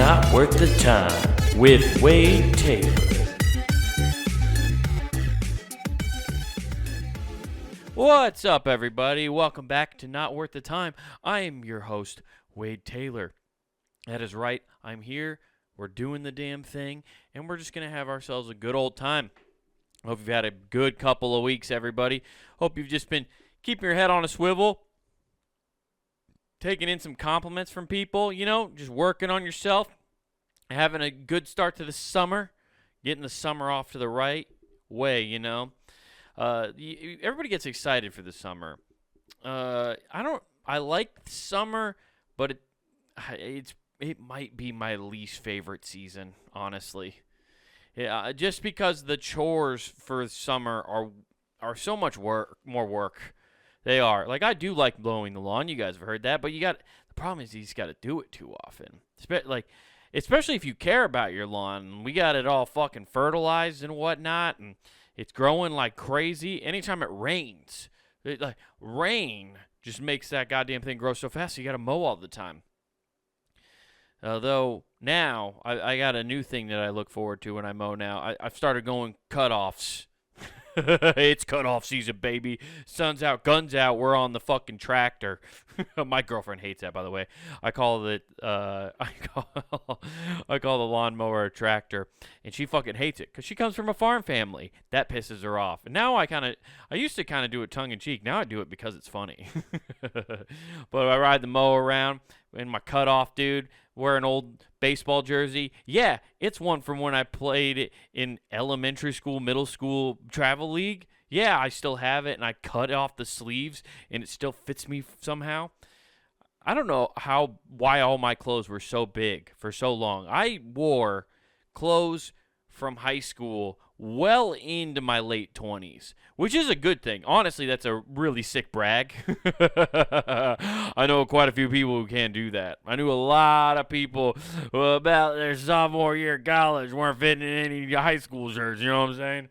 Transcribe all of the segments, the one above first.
Not Worth the Time with Wade Taylor. What's up, everybody? Welcome back to Not Worth the Time. I am your host, Wade Taylor. That is right. I'm here. We're doing the damn thing, and we're just going to have ourselves a good old time. Hope you've had a good couple of weeks, everybody. Hope you've just been keeping your head on a swivel, taking in some compliments from people, just working on yourself, having a good start to the summer, getting the summer off to the right way, Everybody gets excited for the summer. I like summer, but it might be my least favorite season, honestly. Yeah, just because the chores for summer are so much more work. They are. Like, I do like mowing the lawn. You guys have heard that. But the problem is you just got to do it too often. Especially if you care about your lawn. We got it all fucking fertilized and whatnot. And it's growing like crazy. Anytime it rains, rain just makes that goddamn thing grow so fast. So you got to mow all the time. Though now I got a new thing that I look forward to when I mow now. I've started going cutoffs. It's cutoff season, baby. Sun's out, guns out. We're on the fucking tractor. My girlfriend hates that, by the way. I call it I call the lawnmower a tractor, and she fucking hates it because she comes from a farm family. That pisses her off. And now I used to kind of do it tongue in cheek. Now I do it because it's funny. But I ride the mower around in my cutoff, dude. Wear an old baseball jersey. Yeah, it's one from when I played in elementary school, middle school travel league. Yeah, I still have it, and I cut off the sleeves, and it still fits me somehow. I don't know why all my clothes were so big for so long. I wore clothes from high school well into my late 20s, which is a good thing. Honestly, that's a really sick brag. I know quite a few people who can't do that. I knew a lot of people who about their sophomore year of college weren't fitting in any high school shirts, you know what I'm saying?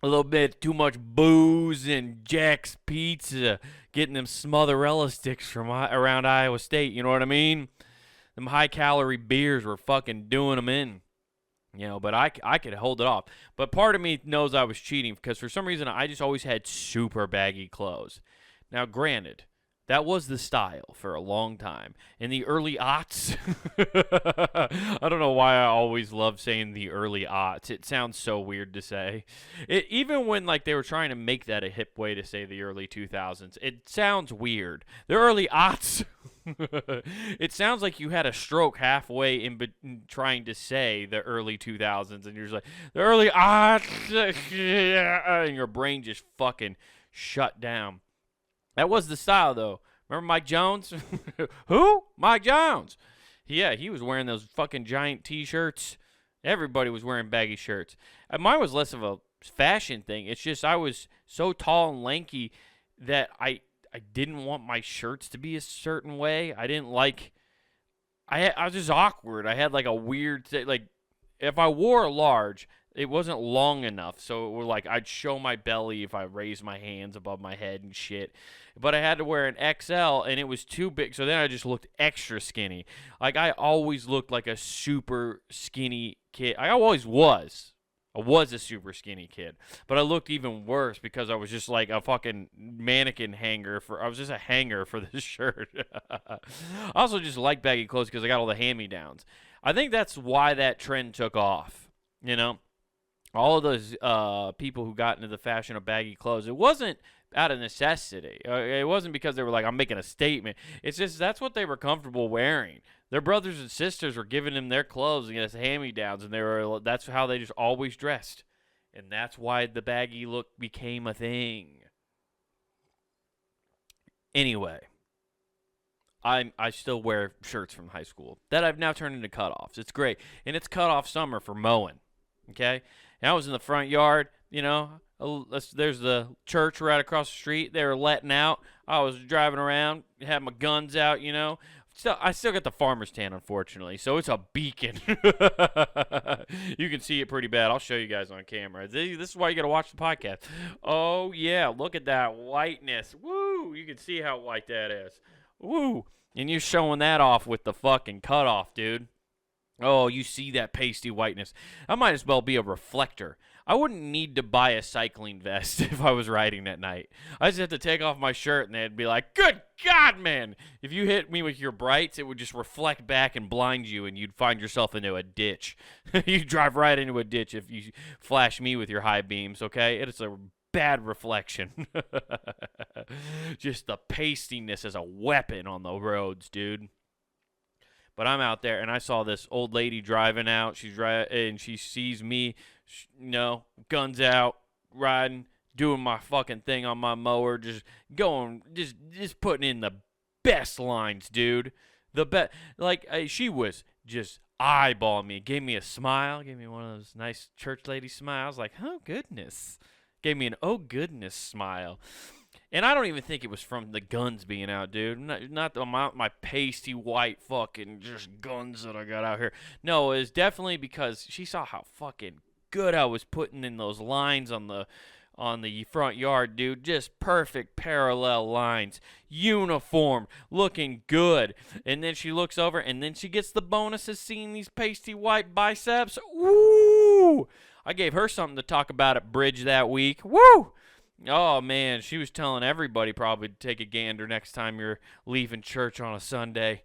A little bit too much booze and Jack's Pizza, getting them Smotherella sticks from around Iowa State, you know what I mean? Them high-calorie beers were fucking doing them in. But I could hold it off. But part of me knows I was cheating because for some reason I just always had super baggy clothes. Now, granted, that was the style for a long time. In the early aughts, I don't know why I always love saying the early aughts. It sounds so weird to say. Even when they were trying to make that a hip way to say the early 2000s, it sounds weird. The early aughts. It sounds like you had a stroke halfway in trying to say the early 2000s, and you're just like, the early and your brain just fucking shut down. That was the style, though. Remember Mike Jones? Who? Mike Jones. Yeah, he was wearing those fucking giant T-shirts. Everybody was wearing baggy shirts. Mine was less of a fashion thing. It's just I was so tall and lanky that I didn't want my shirts to be a certain way. I didn't like... I was just awkward. I had a weird... if I wore a large, it wasn't long enough. So it was I'd show my belly if I raised my hands above my head and shit. But I had to wear an XL, and it was too big. So then I just looked extra skinny. I always looked like a super skinny kid. I always was. I was a super skinny kid, but I looked even worse because I was just like a fucking mannequin hanger I was just a hanger for this shirt. I also just like baggy clothes because I got all the hand-me-downs. I think that's why that trend took off, All of those people who got into the fashion of baggy clothes, it wasn't out of necessity. It wasn't because they were I'm making a statement. It's just that's what they were comfortable wearing. Their brothers and sisters were giving them their clothes and hand-me-downs, and that's how they just always dressed. And that's why the baggy look became a thing. Anyway, I still wear shirts from high school that I've now turned into cutoffs. It's great. And it's cutoff summer for mowing. Okay? And I was in the front yard, there's the church right across the street. They were letting out. I was driving around, had my guns out, I still got the farmer's tan, unfortunately, so it's a beacon. You can see it pretty bad. I'll show you guys on camera. This is why you got to watch the podcast. Oh, yeah, look at that whiteness. Woo! You can see how white that is. Woo! And you're showing that off with the fucking cutoff, dude. Oh, you see that pasty whiteness. I might as well be a reflector. I wouldn't need to buy a cycling vest if I was riding at night. I just have to take off my shirt and they'd be like, good God, man. If you hit me with your brights, it would just reflect back and blind you and you'd find yourself into a ditch. You'd drive right into a ditch if you flash me with your high beams, okay? It's a bad reflection. Just the pastiness as a weapon on the roads, dude. But I'm out there, and I saw this old lady driving out. And she sees me, guns out, riding, doing my fucking thing on my mower, just going, just putting in the best lines, dude. The best, like she was just eyeballing me, gave me a smile, gave me one of those nice church lady smiles, like, oh goodness, gave me an oh goodness smile. And I don't even think it was from the guns being out, dude. Not the amount my pasty white fucking just guns that I got out here. No, it was definitely because she saw how fucking good I was putting in those lines on the front yard, dude. Just perfect parallel lines. Uniform. Looking good. And then she looks over and then she gets the bonus of seeing these pasty white biceps. Woo! I gave her something to talk about at Bridge that week. Woo! Oh, man, she was telling everybody probably to take a gander next time you're leaving church on a Sunday.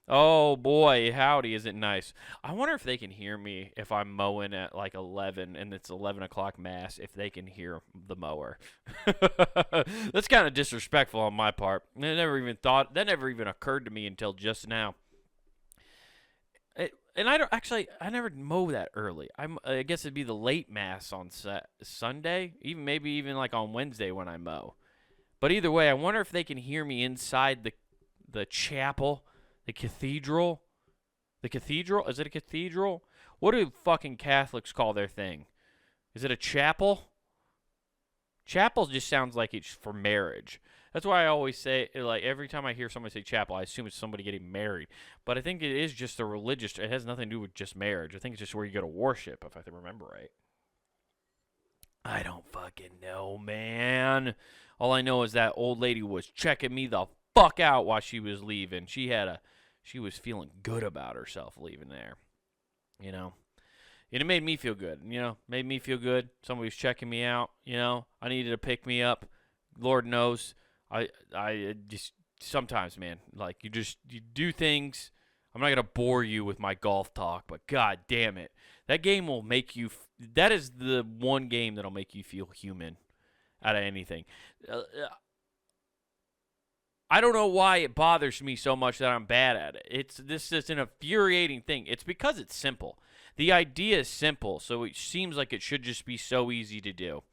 Oh, boy, howdy, is it nice. I wonder if they can hear me if I'm mowing at like 11 and it's 11 o'clock mass, if they can hear the mower. That's kind of disrespectful on my part. That never even occurred to me until just now. And I never mow that early. I guess it'd be the late mass on Sunday, maybe even like on Wednesday when I mow. But either way, I wonder if they can hear me inside the chapel, the cathedral. The cathedral? Is it a cathedral? What do fucking Catholics call their thing? Is it a chapel? Chapel just sounds like it's for marriage. That's why I always say, like, every time I hear somebody say chapel, I assume it's somebody getting married. But I think it is just a religious, it has nothing to do with just marriage. I think it's just where you go to worship, if I remember right. I don't fucking know, man. All I know is that old lady was checking me the fuck out while she was leaving. She was feeling good about herself leaving there, you know. And it made me feel good, made me feel good. Somebody was checking me out, I needed to pick me up. Lord knows. I just sometimes, man, like you do things. I'm not gonna bore you with my golf talk, but god damn it, that game will make you. That is the one game that'll make you feel human out of anything. I don't know why it bothers me so much that I'm bad at it. This is an infuriating thing. It's because it's simple. The idea is simple, so it seems like it should just be so easy to do.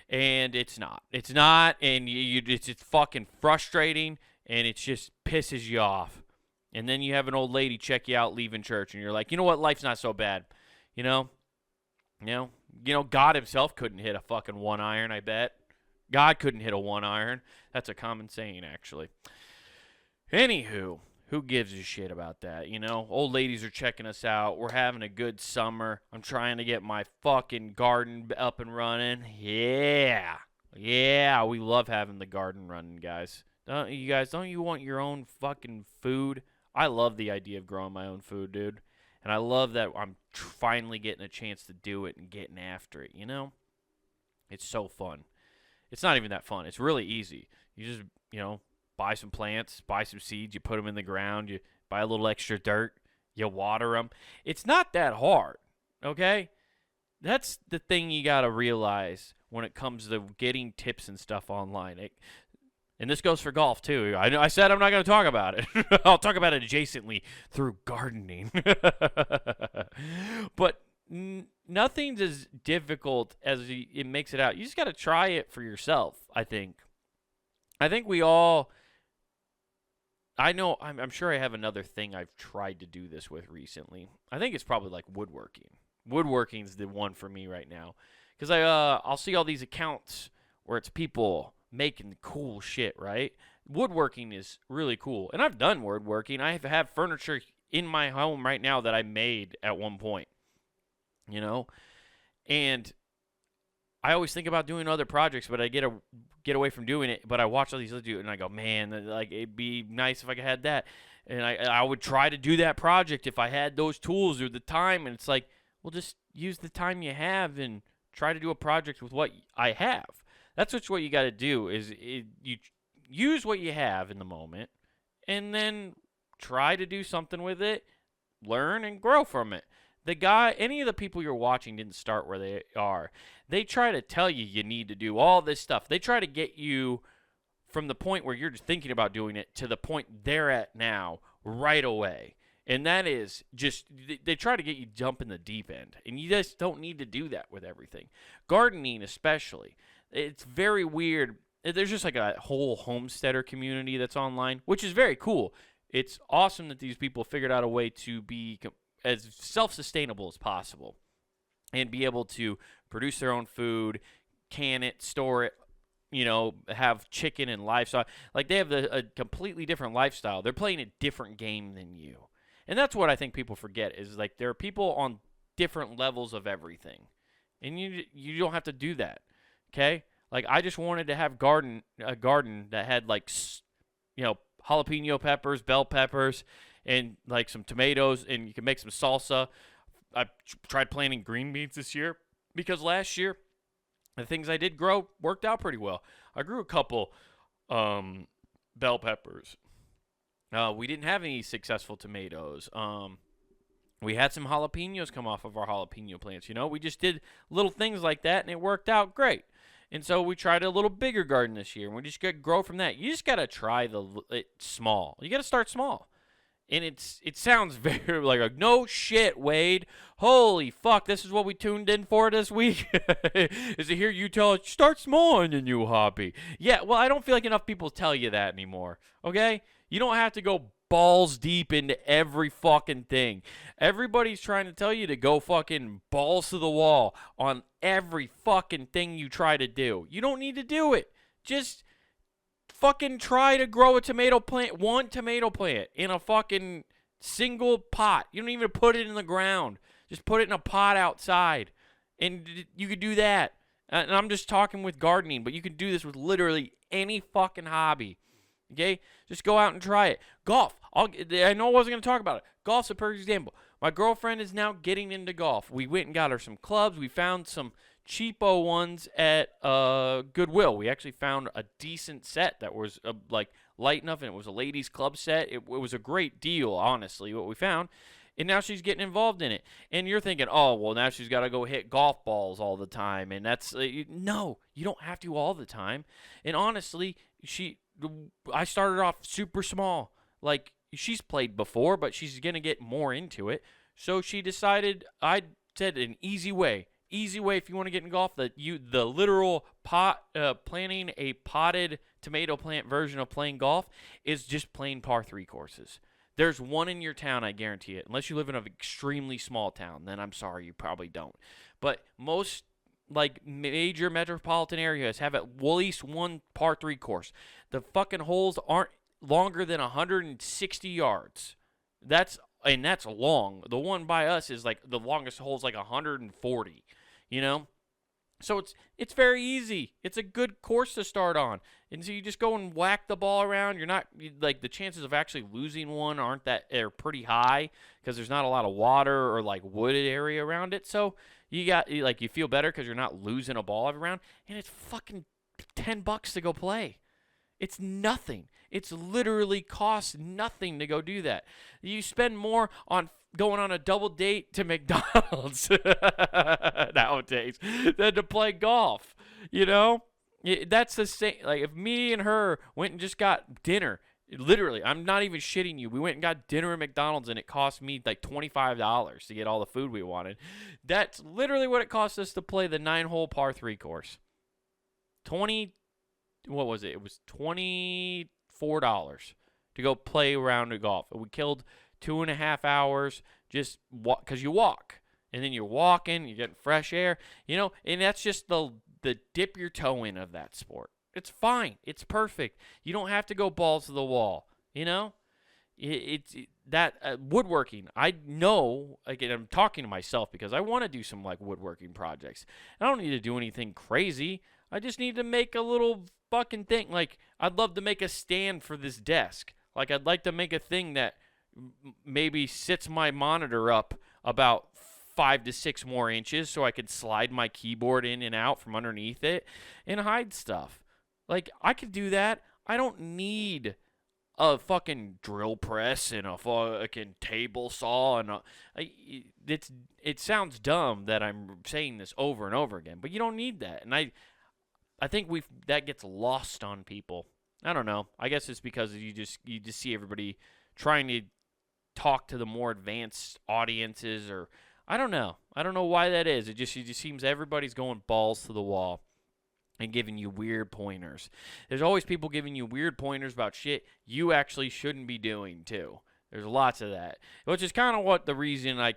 And it's not. It's not, and it's fucking frustrating, and it just pisses you off. And then you have an old lady check you out leaving church, and you're like, you know what? Life's not so bad. God himself couldn't hit a fucking one iron, I bet. God couldn't hit a one iron. That's a common saying, actually. Anywho, who gives a shit about that, Old ladies are checking us out. We're having a good summer. I'm trying to get my fucking garden up and running. Yeah. Yeah, we love having the garden running, guys. Don't you want your own fucking food? I love the idea of growing my own food, dude. And I love that I'm finally getting a chance to do it and getting after it, It's so fun. It's not even that fun. It's really easy. You just, buy some plants, buy some seeds, you put them in the ground, you buy a little extra dirt, you water them. It's not that hard, okay? That's the thing you got to realize when it comes to getting tips and stuff online. And this goes for golf, too. I said I'm not going to talk about it. I'll talk about it adjacently through gardening. But nothing's as difficult as it makes it out. You just got to try it for yourself, I think. I think we all... I'm sure I have another thing I've tried to do this with recently. I think it's probably like woodworking. Woodworking's the one for me right now. Because I'll see all these accounts where it's people making cool shit, right? Woodworking is really cool. And I've done woodworking. I have furniture in my home right now that I made at one point. And I always think about doing other projects, but I get away from doing it. But I watch all these other dudes, and I go, man, like it'd be nice if I could have that. And I would try to do that project if I had those tools or the time. And it's like, well, just use the time you have and try to do a project with what I have. That's what you got to do is you use what you have in the moment and then try to do something with it, learn and grow from it. Any of the people you're watching didn't start where they are. They try to tell you need to do all this stuff. They try to get you from the point where you're just thinking about doing it to the point they're at now right away. And that is just, they try to get you jump in the deep end. And you just don't need to do that with everything. Gardening especially. It's very weird. There's just like a whole homesteader community that's online, which is very cool. It's awesome that these people figured out a way to be as self-sustainable as possible and be able to produce their own food, can it, store it, have chicken and livestock. Like, they have a completely different lifestyle. They're playing a different game than you. And that's what I think people forget is, like, there are people on different levels of everything. And you don't have to do that, okay? Like, I just wanted to have a garden that had, like, jalapeno peppers, bell peppers, and, like, some tomatoes, and you can make some salsa. I tried planting green beans this year because last year the things I did grow worked out pretty well. I grew a couple bell peppers. We didn't have any successful tomatoes. We had some jalapenos come off of our jalapeno plants. We just did little things like that, and it worked out great. And so we tried a little bigger garden this year, and we just got to grow from that. You just got to try it small. You got to start small. And it sounds very like no shit, Wade. Holy fuck, this is what we tuned in for this week? Is it hear you tell it, start small in your new hobby? Yeah, well, I don't feel like enough people tell you that anymore, okay? You don't have to go balls deep into every fucking thing. Everybody's trying to tell you to go fucking balls to the wall on every fucking thing you try to do. You don't need to do it. Just fucking try to grow one tomato plant in a fucking single pot. You don't even put it in the ground. Just put it in a pot outside. And you could do that. And I'm just talking with gardening, but you can do this with literally any fucking hobby. Okay? Just go out and try it. Golf. I know I wasn't going to talk about it. Golf's a perfect example. My girlfriend is now getting into golf. We went and got her some clubs. We found some cheapo ones at Goodwill. We actually found a decent set that was light enough, and it was a ladies' club set. It was a great deal, honestly, what we found. And now she's getting involved in it. And you're thinking, oh, well, now she's got to go hit golf balls all the time. And that's no, you don't have to all the time. And honestly, I started off super small. Like, she's played before, but she's going to get more into it. So she decided, I said an easy way if you want to get in golf, the literal planting a potted tomato plant version of playing golf is just playing par 3 courses. There's one in your town, I guarantee it. Unless you live in an extremely small town, then I'm sorry, you probably don't. But most major metropolitan areas have at least one par 3 course. The fucking holes aren't longer than 160 yards. That's long. The one by us is the longest hole is 140. So it's very easy. It's a good course to start on. And so you just go and whack the ball around. You're not the chances of actually losing one are pretty high because there's not a lot of water or wooded area around it. So you feel better because you're not losing a ball every round. And it's fucking $10 to go play. It's nothing. It's literally costs nothing to go do that. You spend more on going on a double date to McDonald's nowadays than to play golf. That's the same. If me and her went and just got dinner, literally, I'm not even shitting you. We went and got dinner at McDonald's and it cost me $25 to get all the food we wanted. That's literally what it cost us to play the 9-hole par 3 course. What was it? It was $24 to go play around the golf. We killed 2.5 hours just because you walk. And then you're walking, you're getting fresh air, and that's just the dip your toe in of that sport. It's fine. It's perfect. You don't have to go balls to the wall, It's woodworking. I know, again, I'm talking to myself because I want to do some woodworking projects. I don't need to do anything crazy. I just need to make a little fucking thing. I'd love to make a stand for this desk. Like, I'd like to make a thing that maybe sits my monitor up about 5 to 6 more inches so I could slide my keyboard in and out from underneath it and hide stuff. Like, I could do that. I don't need a fucking drill press and a fucking table saw and it sounds dumb that I'm saying this over and over again, but you don't need that. And I think that gets lost on people. I don't know. I guess it's because you just see everybody trying to talk to the more advanced audiences, or I don't know. I don't know why that is. It just seems everybody's going balls to the wall and giving you weird pointers. There's always people giving you weird pointers about shit you actually shouldn't be doing too. There's lots of that, which is kind of what the reason I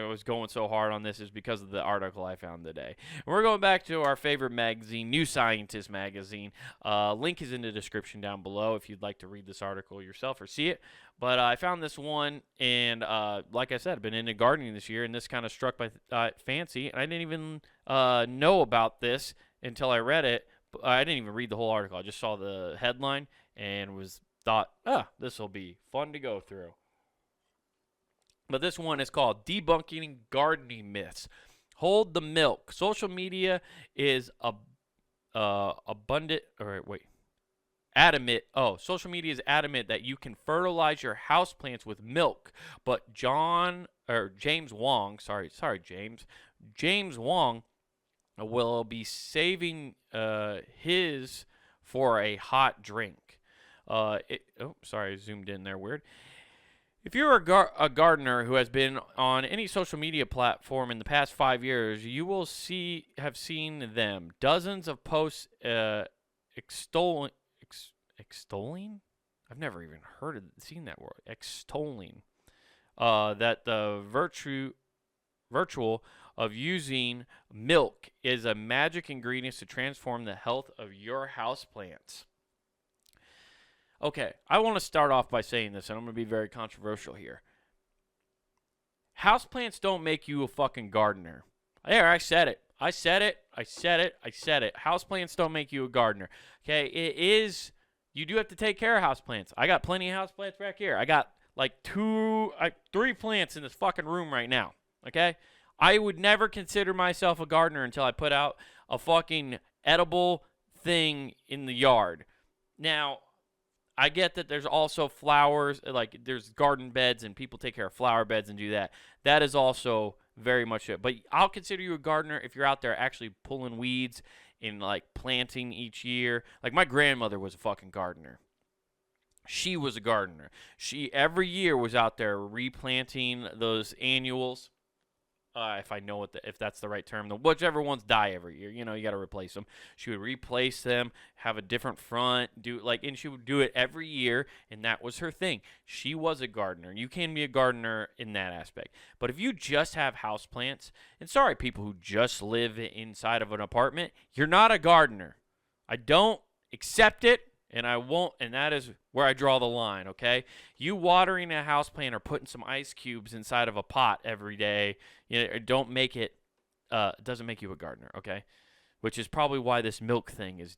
was going so hard on this is because of the article I found today. And we're going back to our favorite magazine, New Scientist magazine. Link is in the description down below if you'd like to read this article yourself or see it. But I found this one, and like I said, I've been into gardening this year, and this kind of struck my fancy. And I didn't even know about this until I read it. I didn't even read the whole article. I just saw the headline and thought, this will be fun to go through. But this one is called Debunking Gardening Myths. Hold the milk. Social media is adamant. Social media is adamant that you can fertilize your houseplants with milk, but James Wong will be saving his for a hot drink. I zoomed in there weird. If you're a gardener who has been on any social media platform in the past 5 years, you will have seen them. Dozens of posts extolling. I've never even seen that word. Extolling. That the virtual of using milk is a magic ingredient to transform the health of your houseplants. Okay, I want to start off by saying this, and I'm going to be very controversial here. Houseplants don't make you a fucking gardener. There, I said it. Houseplants don't make you a gardener. Okay, you do have to take care of houseplants. I got plenty of houseplants back here. I got like 3 plants in this fucking room right now. Okay? I would never consider myself a gardener until I put out a fucking edible thing in the yard. Now, I get that there's also flowers, like there's garden beds and people take care of flower beds and do that. That is also very much it. But I'll consider you a gardener if you're out there actually pulling weeds and like planting each year. Like my grandmother was a fucking gardener. She was a gardener. She every year was out there replanting those annuals. If I know if that's the right term, whichever ones die every year, you got to replace them. She would replace them, have a different front, and she would do it every year, and that was her thing. She was a gardener. You can be a gardener in that aspect. But if you just have houseplants, and sorry, people who just live inside of an apartment, you're not a gardener. I don't accept it. And I won't, and that is where I draw the line, okay? You watering a houseplant or putting some ice cubes inside of a pot every day, doesn't make you a gardener, okay? Which is probably why this milk thing is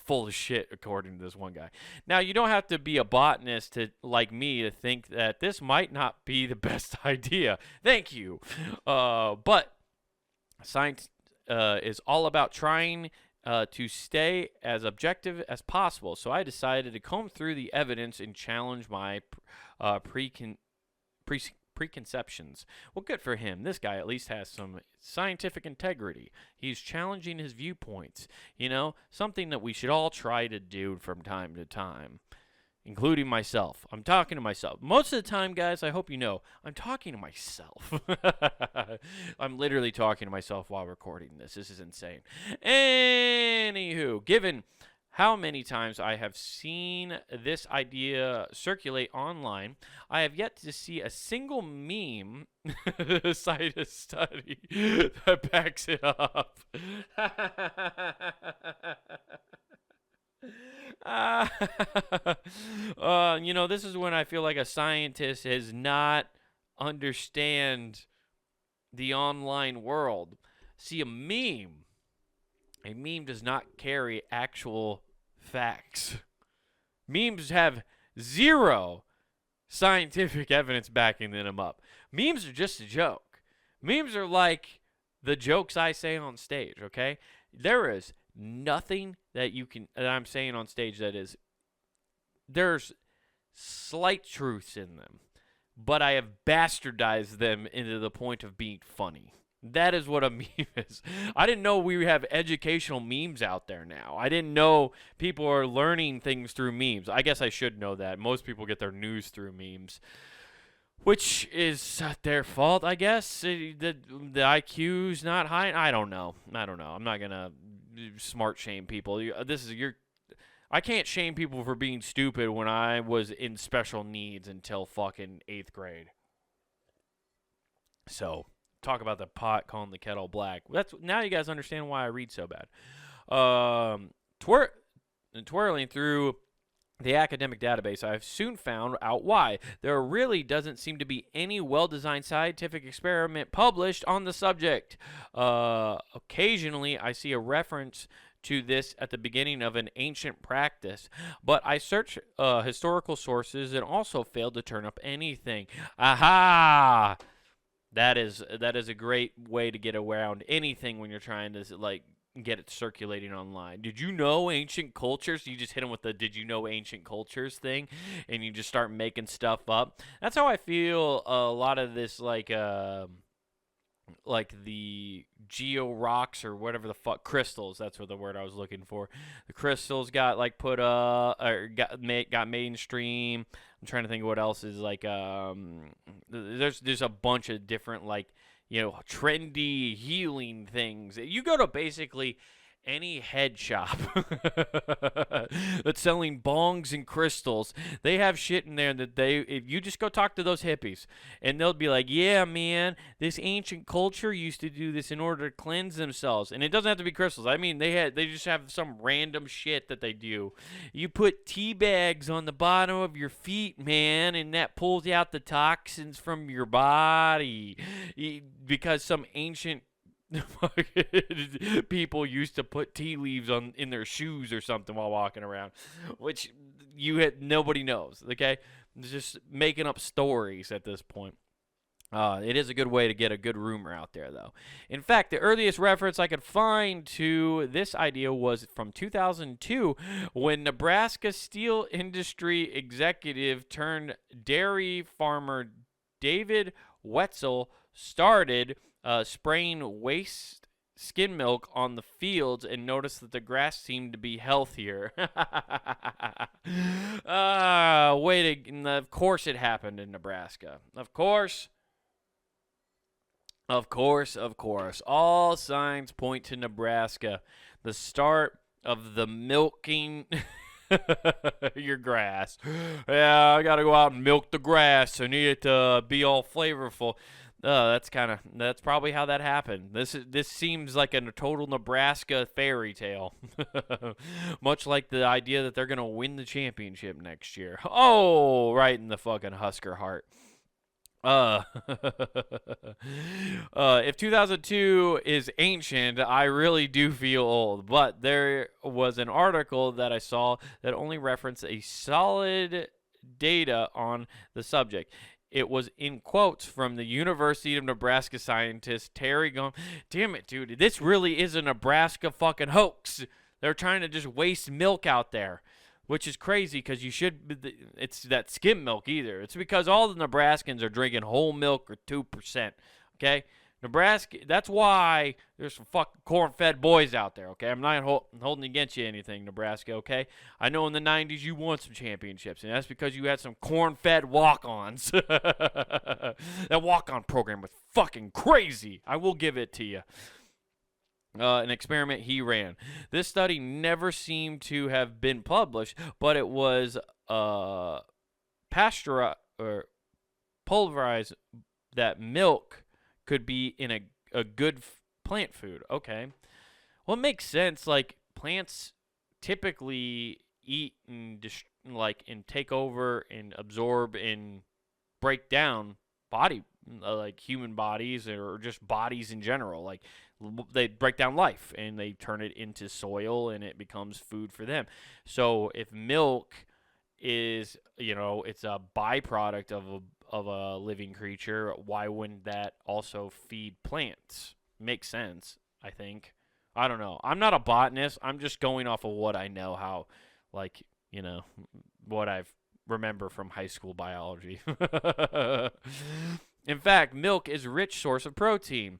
full of shit, according to this one guy. Now, you don't have to be a botanist like me to think that this might not be the best idea. Thank you. But science is all about trying to stay as objective as possible. So I decided to comb through the evidence and challenge my preconceptions. Well, good for him. This guy at least has some scientific integrity. He's challenging his viewpoints. Something that we should all try to do from time to time, including myself. I'm talking to myself. Most of the time, guys, I hope you know, I'm talking to myself. I'm literally talking to myself while recording this. This is insane. Anywho, given how many times I have seen this idea circulate online, I have yet to see a single meme cite a study that backs it up. This is when I feel like a scientist has not understand the online world. See, a meme does not carry actual facts. Memes have Zero scientific evidence backing them up. Memes are just a joke. Memes are like the jokes I say on stage, okay? There is nothing that I'm saying on stage there's slight truths in them, but I have bastardized them into the point of being funny. That is what a meme is. I didn't know we have educational memes out there now. I didn't know people are learning things through memes. I guess I should know that. Most people get their news through memes, which is their fault, I guess. The IQ's not high. I don't know. I'm not going to smart shame people. I can't shame people for being stupid when I was in special needs until fucking 8th grade. So, talk about the pot calling the kettle black. Now you guys understand why I read so bad. Twirling through the academic database, I've soon found out why. There really doesn't seem to be any well-designed scientific experiment published on the subject. Occasionally, I see a reference to this at the beginning of an ancient practice, but I searched historical sources and also failed to turn up anything. Aha! That is a great way to get around anything when you're trying to get it circulating online. Did you know ancient cultures? You just hit them with the "Did you know ancient cultures" thing, and you just start making stuff up. That's how I feel a lot of this like the geo rocks or whatever the fuck, crystals. That's what the word I was looking for. The crystals got put or got mainstream. I'm trying to think of what else is there's a bunch of different trendy healing things. You go to basically any head shop that's selling bongs and crystals, they have shit in there that if you just go talk to those hippies, and they'll be like, yeah, man, this ancient culture used to do this in order to cleanse themselves. And it doesn't have to be crystals. I mean, they just have some random shit that they do. You put tea bags on the bottom of your feet, man, and that pulls out the toxins from your body, because some ancient people used to put tea leaves in their shoes or something while walking around, which nobody knows. Okay, it's just making up stories at this point. It is a good way to get a good rumor out there, though. In fact, the earliest reference I could find to this idea was from 2002, when Nebraska steel industry executive turned dairy farmer David Wetzel started spraying waste skim milk on the fields and noticed that the grass seemed to be healthier. Of course it happened in Nebraska. Of course. All signs point to Nebraska. The start of the milking your grass. Yeah, I gotta go out and milk the grass. I need it to be all flavorful. That's probably how that happened. This seems like a total Nebraska fairy tale. Much like the idea that they're going to win the championship next year. Oh, right in the fucking Husker heart. If 2002 is ancient, I really do feel old. But there was an article that I saw that only referenced a solid data on the subject. It was in quotes from the University of Nebraska scientist Terry Gum. Damn it, dude. This really is a Nebraska fucking hoax. They're trying to just waste milk out there, which is crazy because it's that skim milk either. It's because all the Nebraskans are drinking whole milk or 2%, okay? Nebraska, that's why there's some fucking corn-fed boys out there, okay? I'm not holding against you anything, Nebraska, okay? I know in the 90s you won some championships, and that's because you had some corn-fed walk-ons. That walk-on program was fucking crazy. I will give it to you. An experiment he ran. This study never seemed to have been published, but it was pasteurized or pulverized that milk could be in a good plant food. Okay. Well, it makes sense. Like, plants typically eat and and take over and absorb and break down human bodies or just bodies in general. Like, they break down life and they turn it into soil and it becomes food for them. So if milk is, it's a byproduct of a living creature. Why wouldn't that also feed plants? Makes sense, I think. I don't know. I'm not a botanist. I'm just going off of what I know, how, like, you know, what I've remember from high school biology. In fact, milk is a rich source of protein.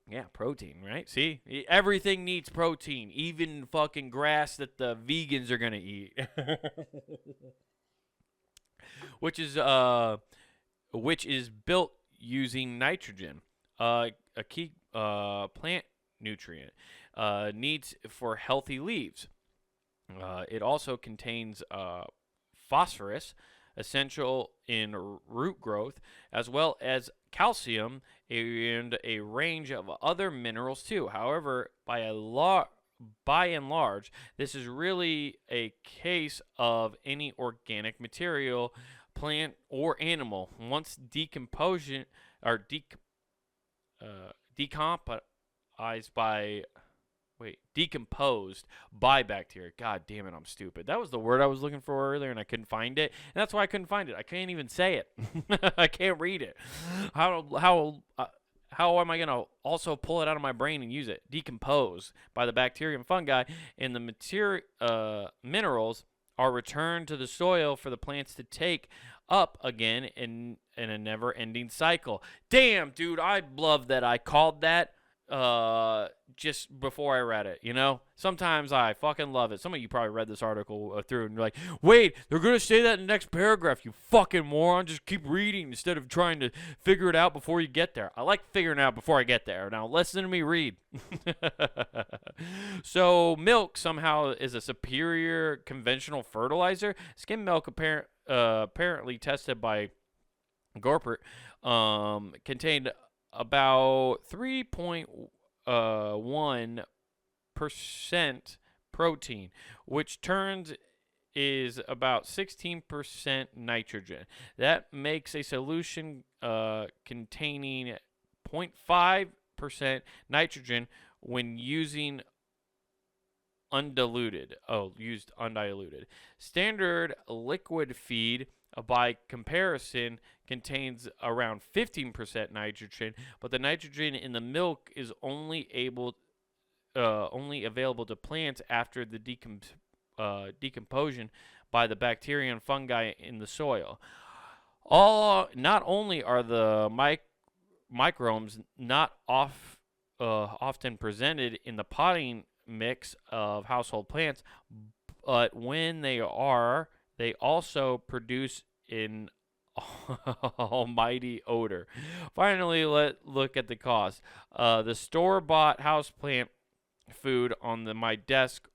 Yeah, protein, right? See? Everything needs protein, even fucking grass that the vegans are going to eat. which is uh which is built using nitrogen, a key plant nutrient needs for healthy leaves. It also contains phosphorus, essential in root growth, as well as calcium and a range of other minerals too. However, by and large, this is really a case of any organic material, plant or animal, once decomposition or decomposed by decomposed by bacteria. God damn it, I'm stupid. That was the word I was looking for earlier, and I couldn't find it. And that's why I couldn't find it. I can't even say it. I can't read it. How am I gonna also pull it out of my brain and use it? Decomposed by the bacteria and fungi, and the minerals are returned to the soil for the plants to take up again in a never-ending cycle. Damn, dude, I love that I called that just before I read it. Sometimes I fucking love it. Some of you probably read this article through and you're like, wait, they're gonna say that in the next paragraph, you fucking moron. Just keep reading instead of trying to figure it out before you get there. I like figuring it out before I get there. Now listen to me read. So milk somehow is a superior conventional fertilizer. Skim milk apparently tested by Gorpert contained about 3.1% protein, which turns is about 16% nitrogen. That makes a solution containing 0.5% nitrogen when using used undiluted. Standard liquid feed, by comparison, contains around 15% nitrogen, but the nitrogen in the milk is only available to plants after the decomposition by the bacteria and fungi in the soil. Not only are the microbes not often presented in the potting mix of household plants, but when they are, they also produce an almighty odor. Finally, let's look at the cost. The store-bought houseplant food on my desk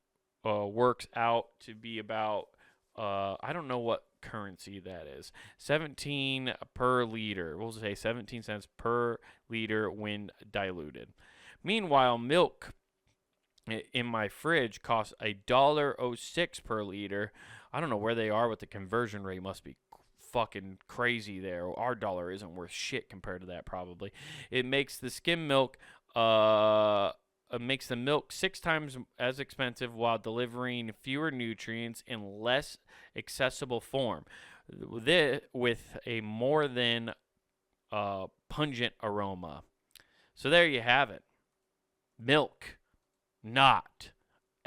works out to be about, I don't know what currency that is, 17 per liter. We'll say 17 cents per liter when diluted. Meanwhile, milk in my fridge costs $1.06 per liter. I don't know where they are with the conversion rate. Must be fucking crazy there. Our dollar isn't worth shit compared to that, probably. It makes the skim milk makes the milk 6 times as expensive while delivering fewer nutrients in less accessible form, with a more than pungent aroma. So there you have it. Milk, not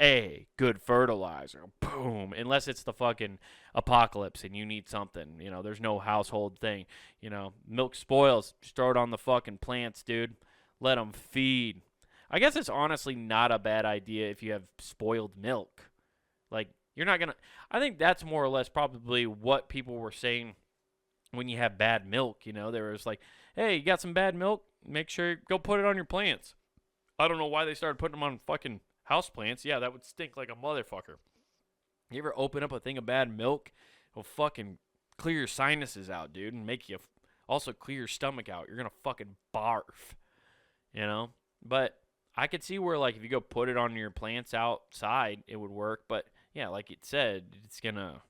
a good fertilizer. Boom. Unless it's the fucking apocalypse and you need something. There's no household thing. Milk spoils. Just throw it on the fucking plants, dude. Let them feed. I guess it's honestly not a bad idea if you have spoiled milk. Like, you're not going to... I think that's more or less probably what people were saying when you have bad milk. They were just like, hey, you got some bad milk? Make sure you go put it on your plants. I don't know why they started putting them on fucking house plants. Yeah, that would stink like a motherfucker. You ever open up a thing of bad milk? It'll fucking clear your sinuses out, dude, and make you also clear your stomach out. You're gonna fucking barf, But I could see where, like, if you go put it on your plants outside, it would work. But yeah, like it said, it's gonna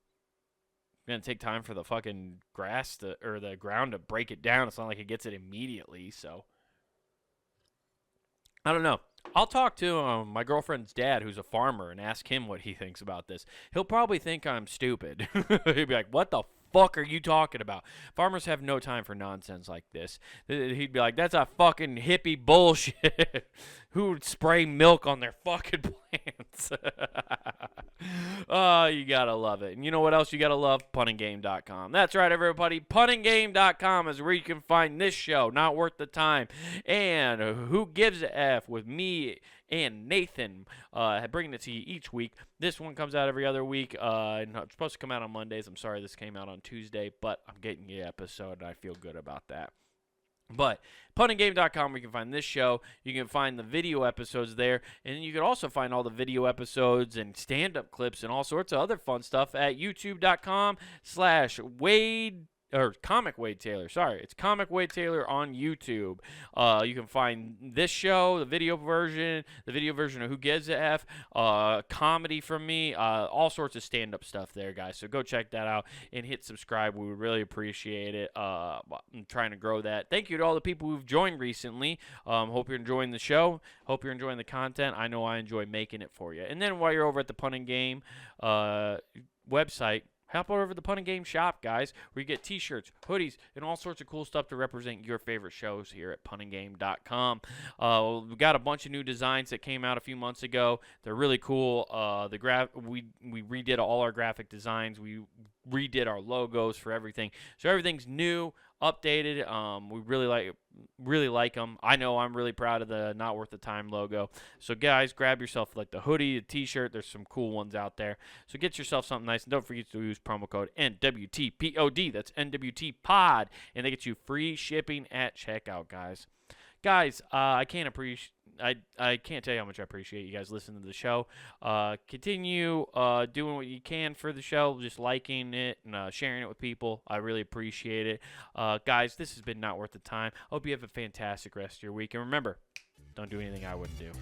take time for the fucking grass or the ground to break it down. It's not like it gets it immediately. So I don't know. I'll talk to my girlfriend's dad, who's a farmer, and ask him what he thinks about this. He'll probably think I'm stupid. He'd be like, "What the fuck are you talking about? Farmers have no time for nonsense like this." He'd be like, "That's a fucking hippie bullshit. Who would spray milk on their fucking plants?" Oh, you gotta love it. And you know what else you gotta love? punninggame.com. That's right, everybody. punninggame.com is where you can find this show, Not Worth the Time, and Who Gives a F, with me and Nathan, bringing it to you each week. This one comes out every other week. It's supposed to come out on Mondays. I'm sorry this came out on Tuesday, but I'm getting you an episode, and I feel good about that. But punninggame.com, where you can find this show. You can find the video episodes there. And you can also find all the video episodes and stand-up clips and all sorts of other fun stuff at youtube.com/Wade or Comic Wade Taylor. Sorry, it's Comic Wade Taylor on YouTube. You can find this show, the video version of Who Gives a F, comedy from me, all sorts of stand-up stuff there, guys. So go check that out and hit subscribe. We would really appreciate it. I'm trying to grow that. Thank you to all the people who've joined recently. Hope you're enjoying the show. Hope you're enjoying the content. I know I enjoy making it for you. And then while you're over at the Punning Game website, hop over to the Punning Game shop, guys, where you get t-shirts, hoodies, and all sorts of cool stuff to represent your favorite shows here at punninggame.com. We got a bunch of new designs that came out a few months ago. They're really cool. We redid all our graphic designs. We redid our logos for everything. So everything's new, updated. We really like them. I know I'm really proud of the Not Worth the Time logo. So guys, grab yourself like the hoodie, the t-shirt. There's some cool ones out there. So get yourself something nice, and don't forget to use promo code NWTPOD. That's NWT Pod, and they get you free shipping at checkout, guys. Guys, I can't tell you how much I appreciate you guys listening to the show. Continue doing what you can for the show, just liking it and sharing it with people. I really appreciate it. Guys, this has been Not Worth the Time. Hope you have a fantastic rest of your week. And remember, don't do anything I wouldn't do.